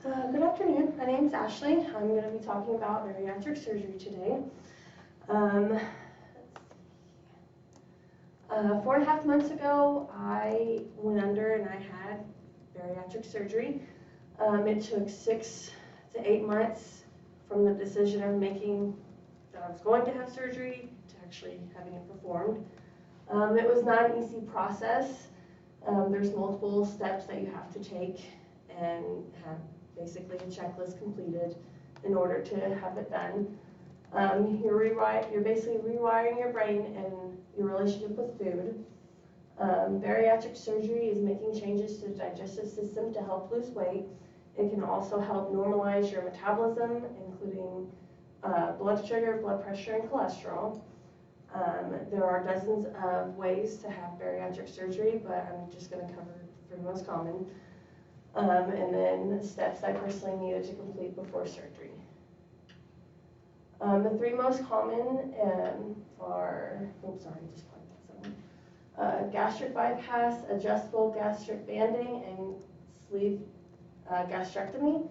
Good afternoon. My name is Ashley. I'm going to be talking about bariatric surgery today. 4.5 months ago, I went under and I had bariatric surgery. It took 6 to 8 months from the decision of making that I was going to have surgery to actually having it performed. It was not an easy process. There's multiple steps that you have to take and have basically a checklist completed in order to have it done. You're basically rewiring your brain and your relationship with food. Bariatric surgery is making changes to the digestive system to help lose weight. It can also help normalize your metabolism, including blood sugar, blood pressure, and cholesterol. There are dozens of ways to have bariatric surgery, but I'm just going to cover the 3 most common. And then steps I personally needed to complete before surgery. The 3 most common are, gastric bypass, adjustable gastric banding, and sleeve gastrectomy.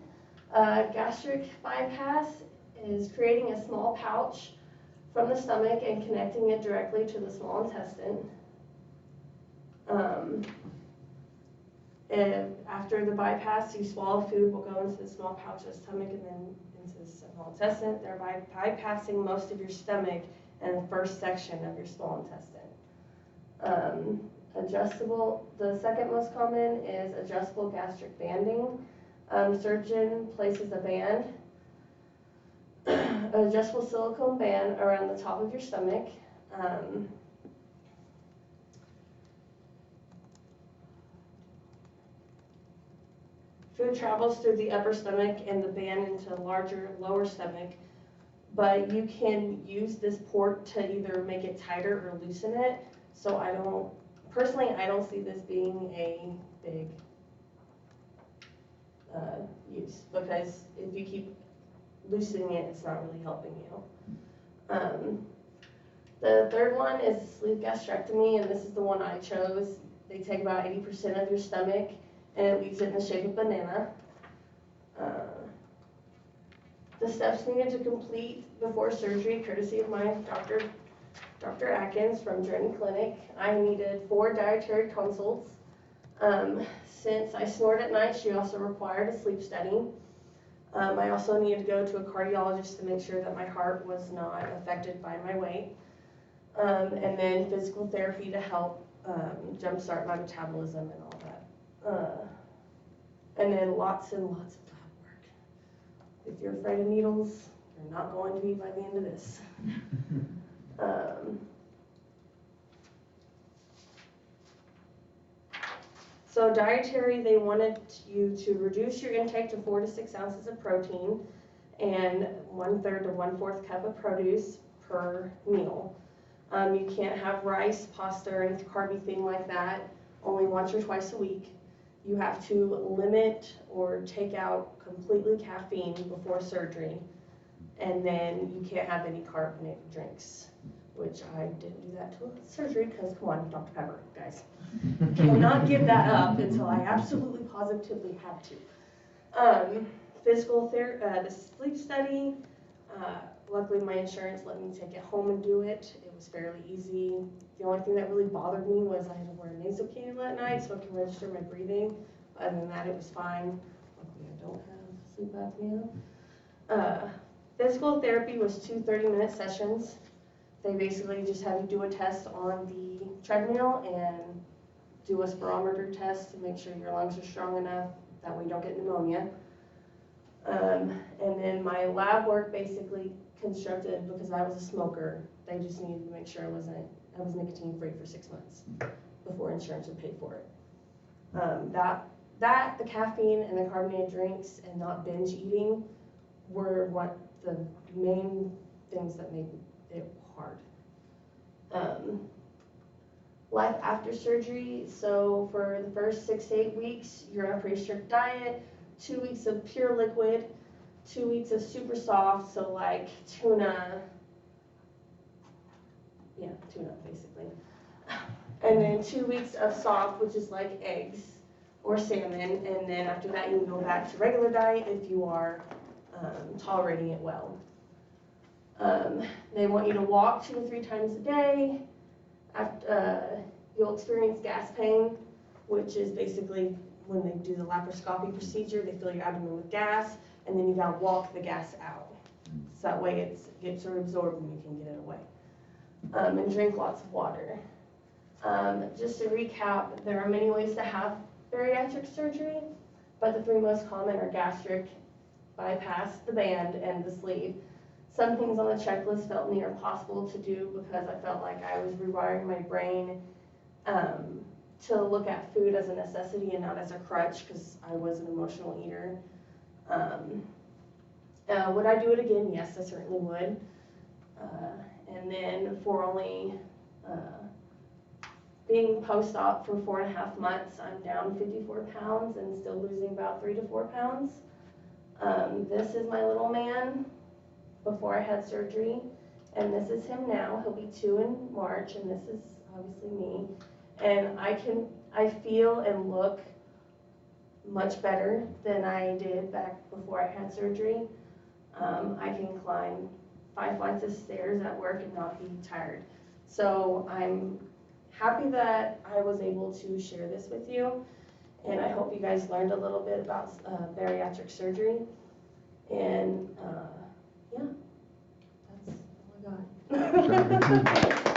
Gastric bypass is creating a small pouch from the stomach and connecting it directly to the small intestine. And after the bypass, you swallow food will go into the small pouch of the stomach and then into the small intestine, thereby bypassing most of your stomach and the first section of your small intestine. The second most common is adjustable gastric banding. Surgeon places a band, an adjustable silicone band around the top of your stomach. Food travels through the upper stomach and the band into the larger lower stomach, but you can use this port to either make it tighter or loosen it. So I don't see this being a big use, because if you keep loosening it, it's not really helping you. The third one is sleeve gastrectomy, and this is the one I chose. They take about 80% of your stomach and it leaves it in the shape of a banana. The steps needed to complete before surgery, courtesy of my doctor, Dr. Atkins from Journey Clinic. I needed 4 dietary consults. Since I snort at night, she also required a sleep study. I also needed to go to a cardiologist to make sure that my heart was not affected by my weight. And then physical therapy to help jumpstart my metabolism and all that. And then lots and lots of lab work. If you're afraid of needles, you're not going to be by the end of this. So dietary, they wanted you to reduce your intake to 4 to 6 ounces of protein and 1/3 to 1/4 cup of produce per meal. You can't have rice, pasta, or any carby thing like that, only once or twice a week. You have to limit or take out completely caffeine before surgery, and then you can't have any carbonated drinks, which I didn't do that till surgery because, come on, Dr. Pepper, guys. Cannot give that up until I absolutely positively had to. Physical therapy, the sleep study, luckily my insurance let me take it home and do it. It was fairly easy. The only thing that really bothered me was I had to wear a nasal cannula at night so I can register my breathing. Other than that, it was fine. Luckily, I don't have sleep apnea. Physical therapy was 2 30-minute sessions. They basically just have you do a test on the treadmill and do a spirometer test to make sure your lungs are strong enough that way you don't get pneumonia. And then my lab work basically constructed, because I was a smoker, they just needed to make sure I was nicotine free for 6 months before insurance would pay for it. The caffeine and the carbonated drinks and not binge eating were what the main things that made it hard. Life after surgery, so for the first 6 to 8 weeks, you're on a pretty strict diet, 2 weeks of pure liquid, 2 weeks of super soft, so like tuna basically. And then 2 weeks of soft, which is like eggs or salmon, and then after that you can go back to regular diet if you are tolerating it well. They want you to walk 2 to 3 times a day. You'll experience gas pain, which is basically when they do the laparoscopy procedure, they fill your abdomen with gas, and then you gotta walk the gas out. So that way it gets absorbed and you can get it away. And drink lots of water. Just to recap, there are many ways to have bariatric surgery, but the 3 most common are gastric, bypass, the band, and the sleeve. Some things on the checklist felt near impossible to do because I felt like I was rewiring my brain to look at food as a necessity and not as a crutch, because I was an emotional eater. Would I do it again? Yes, I certainly would. And then for only being post-op for 4.5 months, I'm down 54 pounds and still losing about 3 to 4 pounds. This is my little man before I had surgery, and this is him now. He'll be 2 in March, and this is obviously me. And I feel and look much better than I did back before I had surgery. I can climb 5 flights of stairs at work and not be tired. So I'm happy that I was able to share this with you, and I hope you guys learned a little bit about bariatric surgery. And yeah, that's all I got.